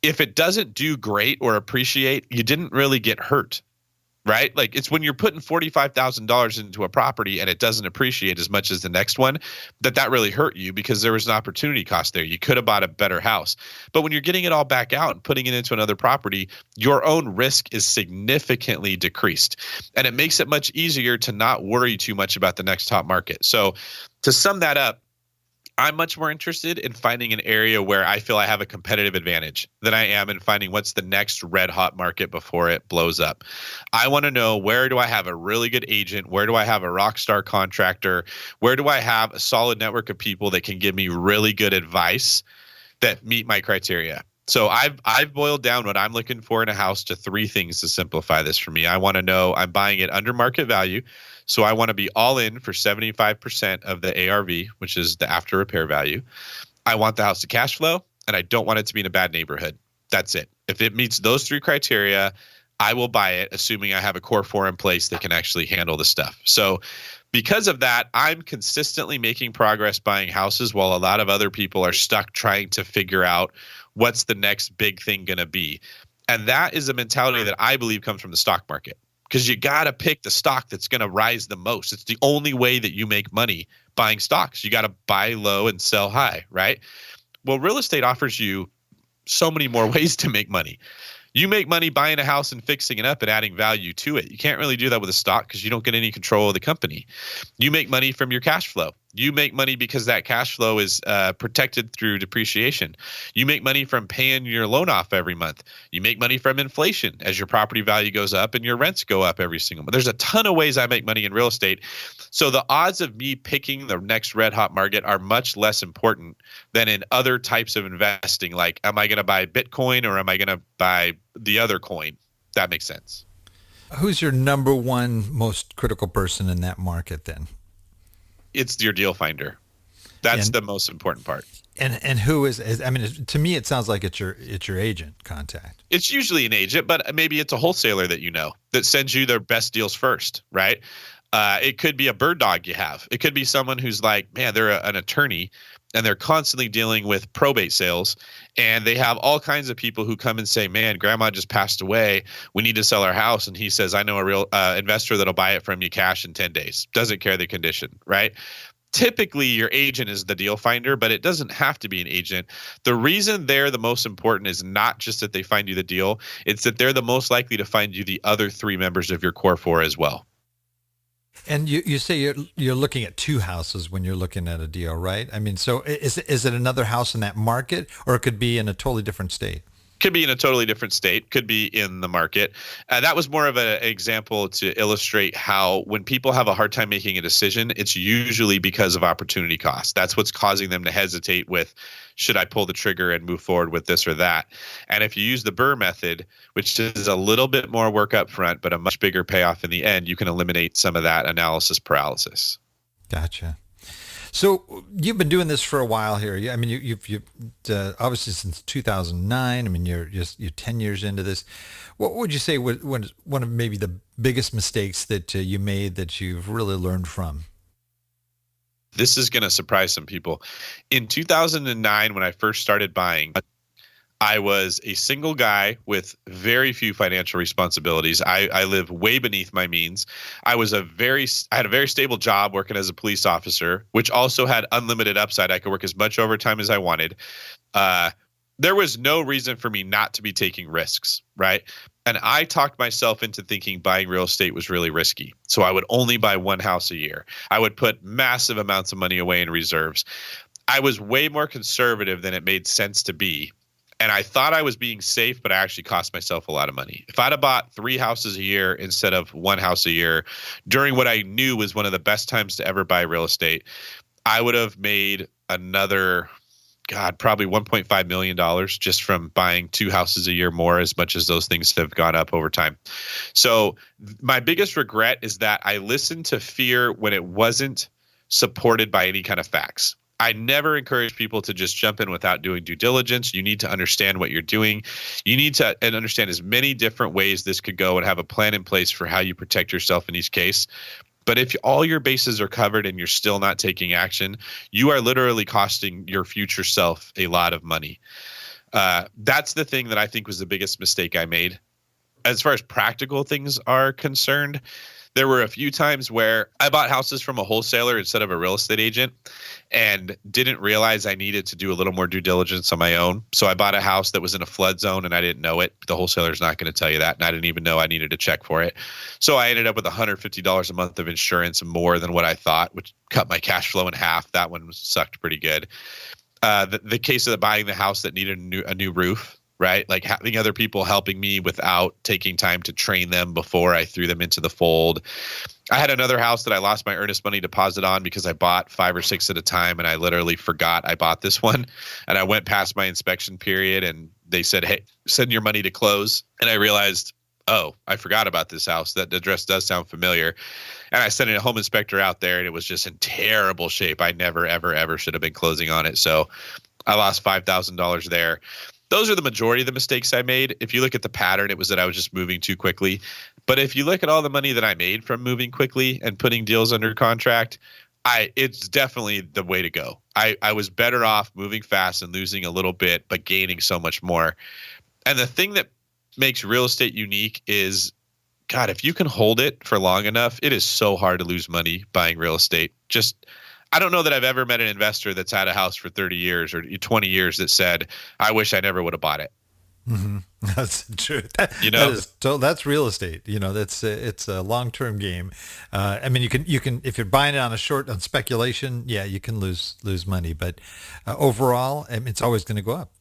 if it doesn't do great or appreciate, you didn't really get hurt. Right? Like, it's when you're putting $45,000 into a property and it doesn't appreciate as much as the next one, that really hurt you because there was an opportunity cost there. You could have bought a better house. But when you're getting it all back out and putting it into another property, your own risk is significantly decreased. And it makes it much easier to not worry too much about the next top market. So to sum that up, I'm much more interested in finding an area where I feel I have a competitive advantage than I am in finding what's the next red hot market before it blows up. I want to know, where do I have a really good agent? Where do I have a rock star contractor? Where do I have a solid network of people that can give me really good advice that meet my criteria? So I've boiled down what I'm looking for in a house to 3 things to simplify this for me. I want to know I'm buying it under market value. So I want to be all in for 75% of the ARV, which is the after repair value. I want the house to cash flow, and I don't want it to be in a bad neighborhood. That's it. If it meets those 3 criteria, I will buy it, assuming I have a core 4 in place that can actually handle the stuff. So Because of that, I'm consistently making progress buying houses while a lot of other people are stuck trying to figure out what's the next big thing going to be. And that is a mentality that I believe comes from the stock market, because you got to pick the stock that's going to rise the most. It's the only way that you make money buying stocks. You got to buy low and sell high, right? Well, real estate offers you so many more ways to make money. You make money buying a house and fixing it up and adding value to it. You can't really do that with a stock because you don't get any control of the company. You make money from your cash flow. You make money because that cash flow is protected through depreciation. You make money from paying your loan off every month. You make money from inflation as your property value goes up and your rents go up every single month. There's a ton of ways I make money in real estate. So the odds of me picking the next red hot market are much less important than in other types of investing. Like, am I going to buy Bitcoin or am I going to buy the other coin? That makes sense. Who's your number one most critical person in that market then? It's your deal finder. That's the most important part. And who is I mean, to me, it sounds like it's your agent contact. It's usually an agent, but maybe it's a wholesaler that you know that sends you their best deals first, right? It could be a bird dog you have. It could be someone who's like, man, they're an attorney and they're constantly dealing with probate sales. And they have all kinds of people who come and say, man, grandma just passed away. We need to sell our house. And he says, I know a real investor that'll buy it from you cash in 10 days. Doesn't care the condition, right? Typically, your agent is the deal finder, but it doesn't have to be an agent. The reason they're the most important is not just that they find you the deal. It's that they're the most likely to find you the other three members of your core four as well. And you say you're looking at two houses when you're looking at a deal, right? I mean, so is it another house in that market, or it could be in a totally different state? Could be in a totally different state, could be in the market. That was more of an example to illustrate how when people have a hard time making a decision, it's usually because of opportunity cost. That's what's causing them to hesitate with, should I pull the trigger and move forward with this or that? And if you use the BRRRR method, which is a little bit more work up front, but a much bigger payoff in the end, you can eliminate some of that analysis paralysis. Gotcha. So you've been doing this for a while here. I mean, you've obviously since 2009. I mean, you're 10 years into this. What would you say was one of maybe the biggest mistakes that you made that you've really learned from? This is going to surprise some people. In 2009, when I first started buying, I was a single guy with very few financial responsibilities. I live way beneath my means. I had a very stable job working as a police officer, which also had unlimited upside. I could work as much overtime as I wanted. There was no reason for me not to be taking risks, right? And I talked myself into thinking buying real estate was really risky. So I would only buy one house a year. I would put massive amounts of money away in reserves. I was way more conservative than it made sense to be. And I thought I was being safe, but I actually cost myself a lot of money. If I'd have bought 3 houses a year instead of 1 house a year during what I knew was one of the best times to ever buy real estate, I would have made another, probably $1.5 million just from buying 2 houses a year more, as much as those things have gone up over time. So my biggest regret is that I listened to fear when it wasn't supported by any kind of facts. I never encourage people to just jump in without doing due diligence. You need to understand what you're doing. You need to understand as many different ways this could go and have a plan in place for how you protect yourself in each case. But if all your bases are covered and you're still not taking action, you are literally costing your future self a lot of money. That's the thing that I think was the biggest mistake I made. As far as practical things are concerned, there were a few times where I bought houses from a wholesaler instead of a real estate agent and didn't realize I needed to do a little more due diligence on my own. So I bought a house that was in a flood zone and I didn't know it. The wholesaler's not going to tell you that. And I didn't even know I needed to check for it. So I ended up with $150 a month of insurance, more than what I thought, which cut my cash flow in half. That one sucked pretty good. The case of buying the house that needed a new roof, right? Like having other people helping me without taking time to train them before I threw them into the fold. I had another house that I lost my earnest money deposit on because I bought 5 or 6 at a time and I literally forgot I bought this one. And I went past my inspection period and they said, hey, send your money to close. And I realized, oh, I forgot about this house. That address does sound familiar. And I sent a home inspector out there and it was just in terrible shape. I never, ever, ever should have been closing on it. So I lost $5,000 there. Those are the majority of the mistakes I made. If you look at the pattern, it was that I was just moving too quickly. But if you look at all the money that I made from moving quickly and putting deals under contract, it's definitely the way to go. I was better off moving fast and losing a little bit, but gaining so much more. And the thing that makes real estate unique is, God, if you can hold it for long enough, it is so hard to lose money buying real estate. I don't know that I've ever met an investor that's had a house for 30 years or 20 years that said, I wish I never would have bought it. Mm-hmm. That's true. That's real estate. It's a long-term game. I mean, you can if you're buying it on speculation, yeah, you can lose money. But overall, I mean, it's always going to go up.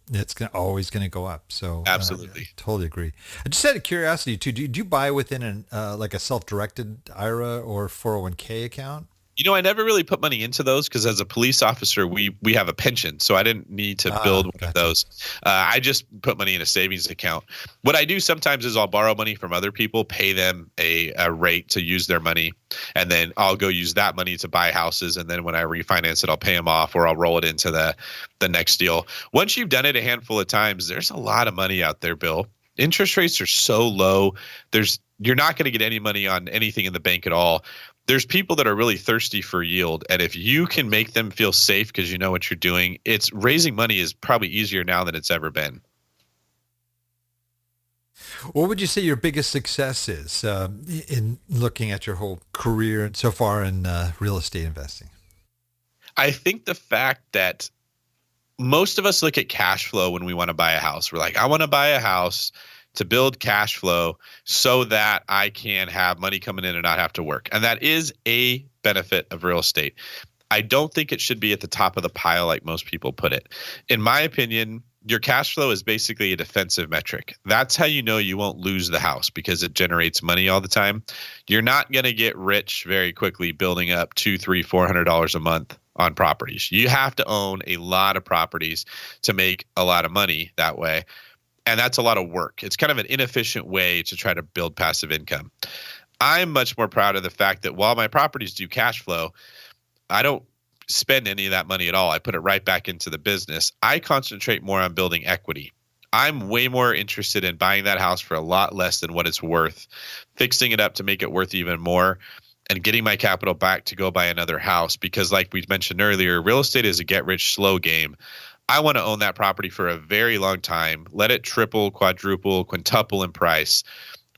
Always going to go up. So absolutely, I totally agree. I just had a curiosity too. Do you buy within like a self-directed IRA or 401k account? I never really put money into those because as a police officer, we have a pension, so I didn't need to build one of those. I just put money in a savings account. What I do sometimes is I'll borrow money from other people, pay them a rate to use their money, and then I'll go use that money to buy houses, and then when I refinance it, I'll pay them off or I'll roll it into the next deal. Once you've done it a handful of times, there's a lot of money out there, Bill. Interest rates are so low. You're not going to get any money on anything in the bank at all. There's people that are really thirsty for yield. And if you can make them feel safe because you know what you're doing, raising money is probably easier now than it's ever been. What would you say your biggest success is in looking at your whole career so far in real estate investing? I think the fact that most of us look at cash flow when we want to buy a house. We're like, I want to buy a house to build cash flow so that I can have money coming in and not have to work. And that is a benefit of real estate. I don't think it should be at the top of the pile like most people put it. In my opinion, your cash flow is basically a defensive metric. That's how you know you won't lose the house because it generates money all the time. You're not going to get rich very quickly building up $200, $300, $400 a month on properties. You have to own a lot of properties to make a lot of money that way. And that's a lot of work. It's kind of an inefficient way to try to build passive income. I'm much more proud of the fact that while my properties do cash flow, I don't spend any of that money at all. I put it right back into the business. I concentrate more on building equity. I'm way more interested in buying that house for a lot less than what it's worth, fixing it up to make it worth even more, and getting my capital back to go buy another house. Because like we mentioned earlier, real estate is a get rich slow game. I want to own that property for a very long time, let it triple, quadruple, quintuple in price,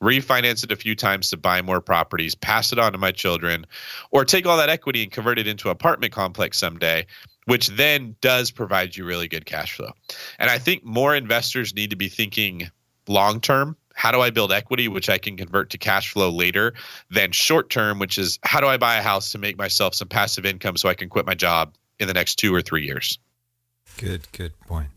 refinance it a few times to buy more properties, pass it on to my children, or take all that equity and convert it into an apartment complex someday, which then does provide you really good cash flow. And I think more investors need to be thinking long term. How do I build equity, which I can convert to cash flow later, than short term, which is how do I buy a house to make myself some passive income so I can quit my job in the next 2 or 3 years? Good point.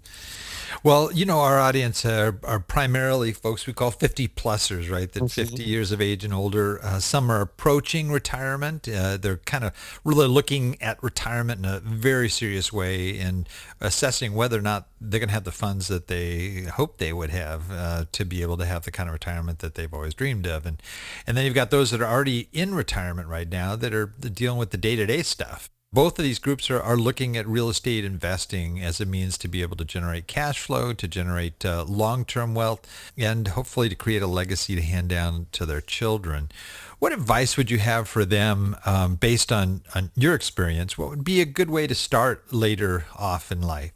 Well, our audience are primarily folks we call 50-plussers, right? That 50 years of age and older. Some are approaching retirement. They're kind of really looking at retirement in a very serious way and assessing whether or not they're going to have the funds that they hope they would have to be able to have the kind of retirement that they've always dreamed of. And then you've got those that are already in retirement right now that are dealing with the day-to-day stuff. Both of these groups are looking at real estate investing as a means to be able to generate cash flow, to generate long-term wealth, and hopefully to create a legacy to hand down to their children. What advice would you have for them based on your experience? What would be a good way to start later off in life?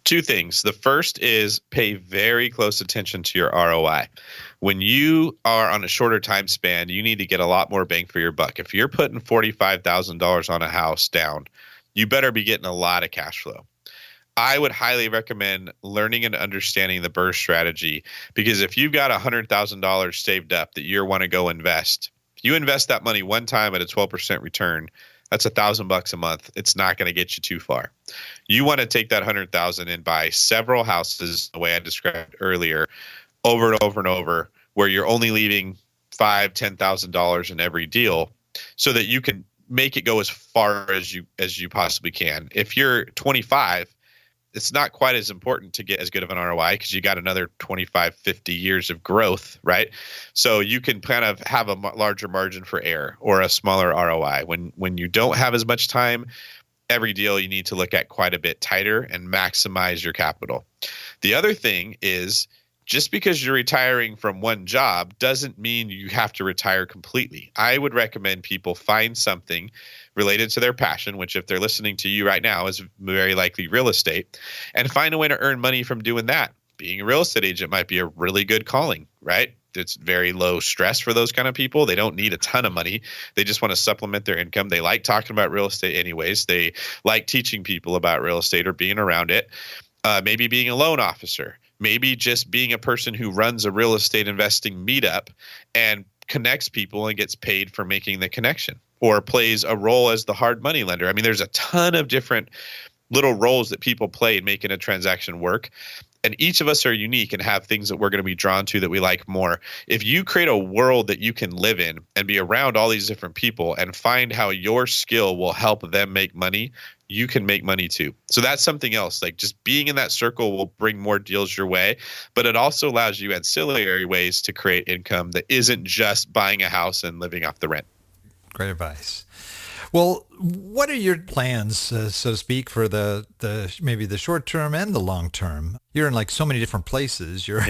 2 things. The first is pay very close attention to your ROI. When you are on a shorter time span, you need to get a lot more bang for your buck. If you're putting $45,000 on a house down, you better be getting a lot of cash flow. I would highly recommend learning and understanding the BRRRR strategy, because if you've got $100,000 saved up that you want to go invest, if you invest that money one time at a 12% return, that's $1,000 a month. It's not going to get you too far. You want to take that $100,000 and buy several houses, the way I described earlier, over and over and over, where you're only leaving $5,000, $10,000 in every deal, so that you can make it go as far as you possibly can. If you're 25, it's not quite as important to get as good of an ROI because you got another 25, 50 years of growth, right? So you can kind of have a larger margin for error or a smaller ROI. When you don't have as much time, every deal you need to look at quite a bit tighter and maximize your capital. The other thing is, just because you're retiring from one job doesn't mean you have to retire completely. I would recommend people find something related to their passion, which if they're listening to you right now is very likely real estate, and find a way to earn money from doing that. Being a real estate agent might be a really good calling, right? It's very low stress for those kind of people. They don't need a ton of money. They just want to supplement their income. They like talking about real estate anyways. They like teaching people about real estate or being around it. Maybe being a loan officer, maybe just being a person who runs a real estate investing meetup and connects people and gets paid for making the connection, or plays a role as the hard money lender. I mean, there's a ton of different little roles that people play in making a transaction work. And each of us are unique and have things that we're going to be drawn to that we like more. If you create a world that you can live in and be around all these different people and find how your skill will help them make money, you can make money too. So that's something else. Like, just being in that circle will bring more deals your way, but it also allows you ancillary ways to create income that isn't just buying a house and living off the rent. Great advice. Well, what are your plans, so to speak, for the maybe the short term and the long term? You're in like so many different places. You're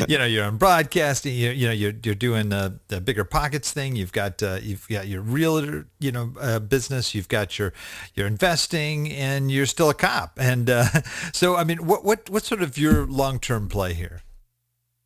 you're in broadcasting. You're doing the bigger pockets thing. You've got your realtor business. You've got your investing, and you're still a cop. And so I mean, what's sort of your long term play here?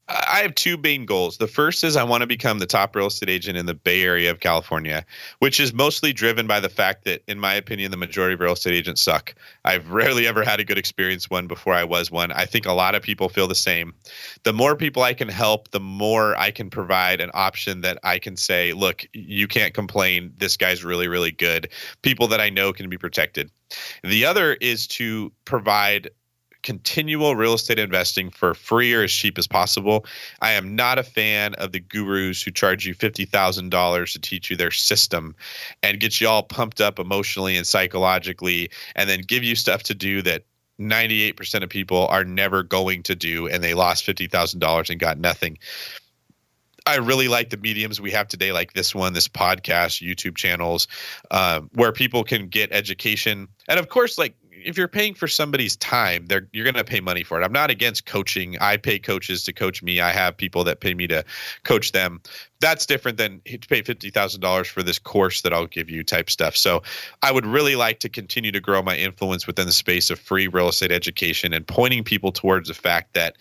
I have two main goals. The first is I want to become the top real estate agent in the Bay Area of California, which is mostly driven by the fact that, in my opinion, the majority of real estate agents suck. I've rarely ever had a good experience one before I was one. I think a lot of people feel the same. The more people I can help, the more I can provide an option that I can say, look, you can't complain. This guy's really, really good. People that I know can be protected. The other is to provide continual real estate investing for free or as cheap as possible. I am not a fan of the gurus who charge you $50,000 to teach you their system and get you all pumped up emotionally and psychologically, and then give you stuff to do that 98% of people are never going to do, and they lost $50,000 and got nothing. I really like the mediums we have today, like this one, this podcast, YouTube channels, where people can get education. And of course, like, if you're paying for somebody's time, you're going to pay money for it. I'm not against coaching. I pay coaches to coach me. I have people that pay me to coach them. That's different than to pay $50,000 for this course that I'll give you type stuff. So I would really like to continue to grow my influence within the space of free real estate education and pointing people towards the fact that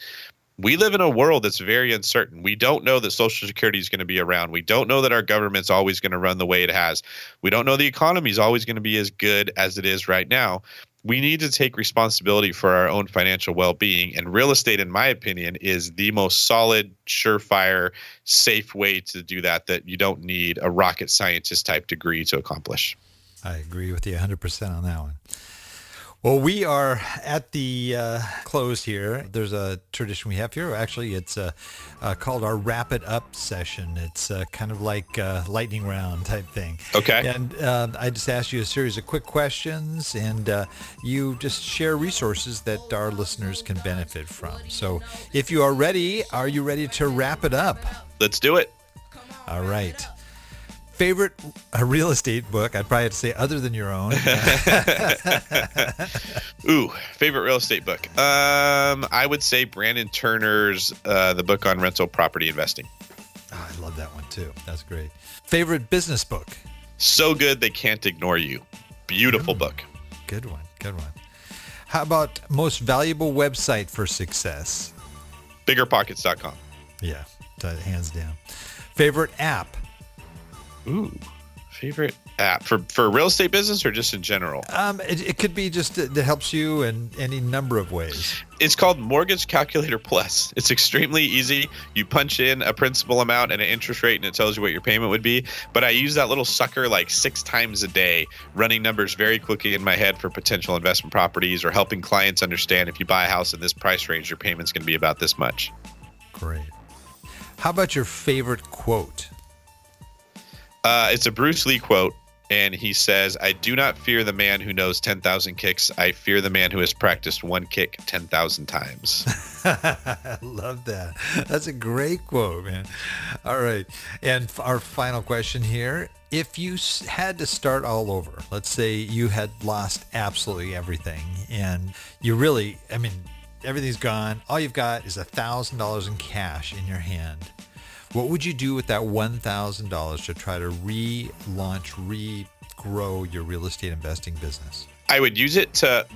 we live in a world that's very uncertain. We don't know that Social Security is going to be around. We don't know that our government's always going to run the way it has. We don't know the economy is always going to be as good as it is right now. We need to take responsibility for our own financial well-being. And real estate, in my opinion, is the most solid, surefire, safe way to do that you don't need a rocket scientist type degree to accomplish. I agree with you 100% on that one. Well, we are at the close here. There's a tradition we have here. Actually, it's called our Wrap It Up session. It's kind of like a lightning round type thing. Okay. And I just asked you a series of quick questions, and you just share resources that our listeners can benefit from. So if you are ready to wrap it up? Let's do it. All right. Favorite real estate book? I'd probably have to say other than your own. Ooh, favorite real estate book. I would say Brandon Turner's the book on rental property investing. Oh, I love that one too. That's great. Favorite business book? So Good They Can't Ignore You. Beautiful book. Good one. Good one. How about most valuable website for success? BiggerPockets.com. Yeah, hands down. Favorite app? Ooh, favorite app for real estate business or just in general? It could be just that helps you in any number of ways. It's called Mortgage Calculator Plus. It's extremely easy. You punch in a principal amount and an interest rate, and it tells you what your payment would be. But I use that little sucker like 6 times a day, running numbers very quickly in my head for potential investment properties or helping clients understand if you buy a house in this price range, your payment's going to be about this much. Great. How about your favorite quote? It's a Bruce Lee quote, and he says, "I do not fear the man who knows 10,000 kicks. I fear the man who has practiced one kick 10,000 times." I love that. That's a great quote, man. All right. And our final question here. If you had to start all over, let's say you had lost absolutely everything, and you really, everything's gone. All you've got is $1,000 in cash in your hand. What would you do with that $1,000 to try to relaunch, regrow your real estate investing business? I would use it to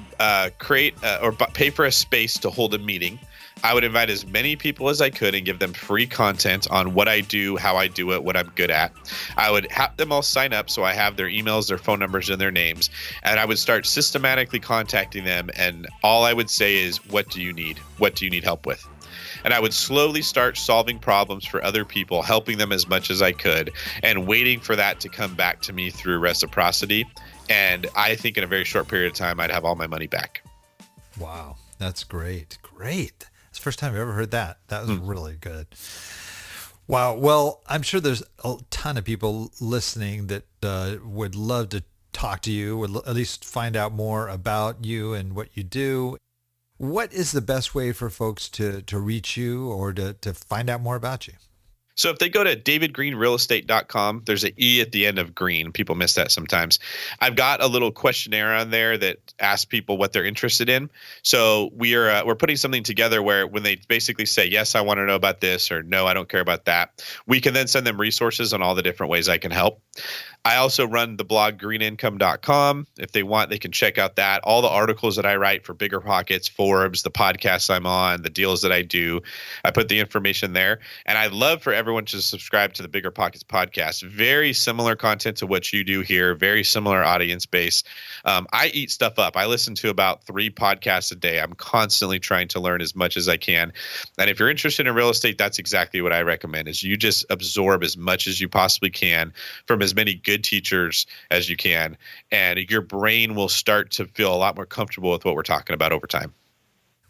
create or pay for a space to hold a meeting. I would invite as many people as I could and give them free content on what I do, how I do it, what I'm good at. I would have them all sign up so I have their emails, their phone numbers, and their names. And I would start systematically contacting them. And all I would say is, what do you need? What do you need help with? And I would slowly start solving problems for other people, helping them as much as I could, and waiting for that to come back to me through reciprocity. And I think in a very short period of time, I'd have all my money back. Wow, that's great. Great. It's the first time I've ever heard that. That was really good. Wow. Well, I'm sure there's a ton of people listening that would love to talk to you, would at least find out more about you and what you do. What is the best way for folks to reach you or to find out more about you? So if they go to davidgreenrealestate.com, there's an E at the end of Greene. People miss that sometimes. I've got a little questionnaire on there that asks people what they're interested in. So we're putting something together where when they basically say, yes, I want to know about this, or no, I don't care about that, we can then send them resources on all the different ways I can help. I also run the blog greenincome.com. If they want, they can check out that. All the articles that I write for BRRRR, Forbes, the podcasts I'm on, the deals that I do, I put the information there. And I'd love for everyone to subscribe to the BRRRR podcast. Very similar content to what you do here, very similar audience base. I eat stuff up. I listen to about 3 podcasts a day. I'm constantly trying to learn as much as I can. And if you're interested in real estate, that's exactly what I recommend, is you just absorb as much as you possibly can from as many good teachers as you can, and your brain will start to feel a lot more comfortable with what we're talking about over time.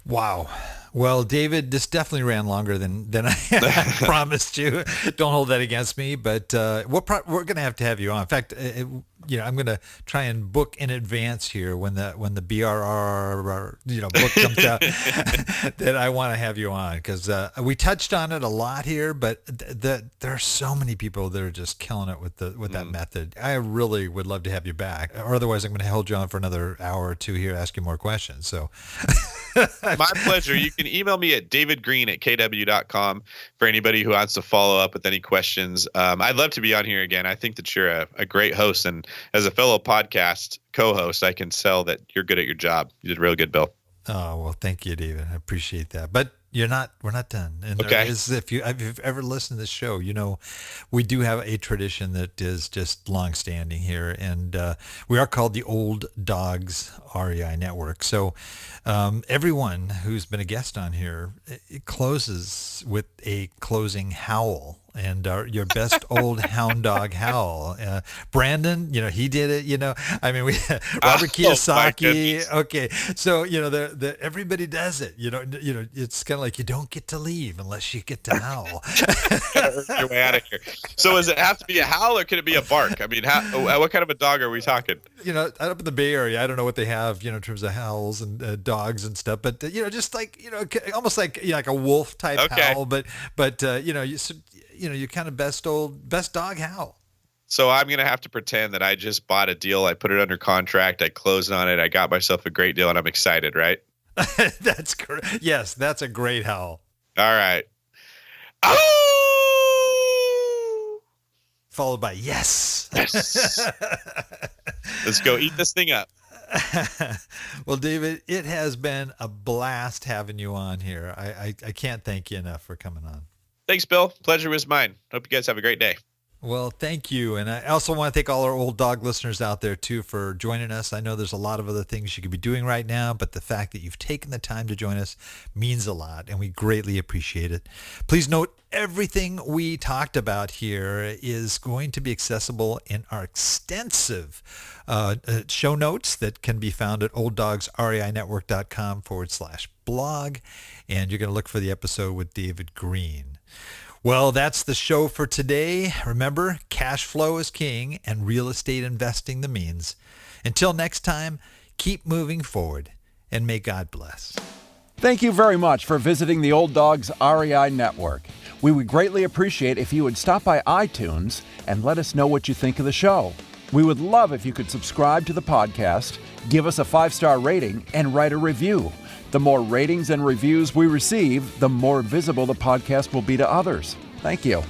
Wow. Well, David, this definitely ran longer than I promised you. Don't hold that against me, but we're going to have you on. In fact, I'm going to try and book in advance here when the BRRRR book comes out that I want to have you on, because we touched on it a lot here, but there are so many people that are just killing it with that method. I really would love to have you back, or otherwise I'm going to hold you on for another hour or two here, ask you more questions. So. My pleasure. You can email me at davidgreen@kw.com for anybody who wants to follow up with any questions. I'd love to be on here again. I think that you're a great host, and as a fellow podcast co-host, I can sell that you're good at your job. You did real good, Bill. Oh, well, thank you, David. I appreciate that. But we're not done. And okay. If you've ever listened to this show, we do have a tradition that is just long-standing here, and we are called the Old Dogs REI Network. So everyone who's been a guest on here, it closes with a closing howl. And your best old hound dog howl. Brandon, he did it. Robert Kiyosaki. Okay, so everybody does it. It's kind of like you don't get to leave unless you get to howl. Your way out of here. So does it have to be a howl or can it be a bark? I mean, what kind of a dog are we talking? Up in the Bay Area, I don't know what they have, in terms of howls and dogs and stuff. But just like almost like like a wolf type howl. But you kind of best dog howl. So I'm going to have to pretend that I just bought a deal. I put it under contract. I closed on it. I got myself a great deal and I'm excited, right? That's correct. Yes, that's a great howl. All right. Oh! Followed by yes. Yes. Let's go eat this thing up. Well, David, it has been a blast having you on here. I can't thank you enough for coming on. Thanks, Bill. Pleasure was mine. Hope you guys have a great day. Well, thank you. And I also want to thank all our old dog listeners out there, too, for joining us. I know there's a lot of other things you could be doing right now, but the fact that you've taken the time to join us means a lot, and we greatly appreciate it. Please note, everything we talked about here is going to be accessible in our extensive show notes that can be found at olddogsreinetwork.com/blog. And you're going to look for the episode with David Greene. Well, that's the show for today. Remember, cash flow is king and real estate investing the means. Until next time, keep moving forward and may God bless. Thank you very much for visiting the Old Dogs REI Network. We would greatly appreciate if you would stop by iTunes and let us know what you think of the show. We would love if you could subscribe to the podcast, give us a 5-star rating, and write a review. The more ratings and reviews we receive, the more visible the podcast will be to others. Thank you.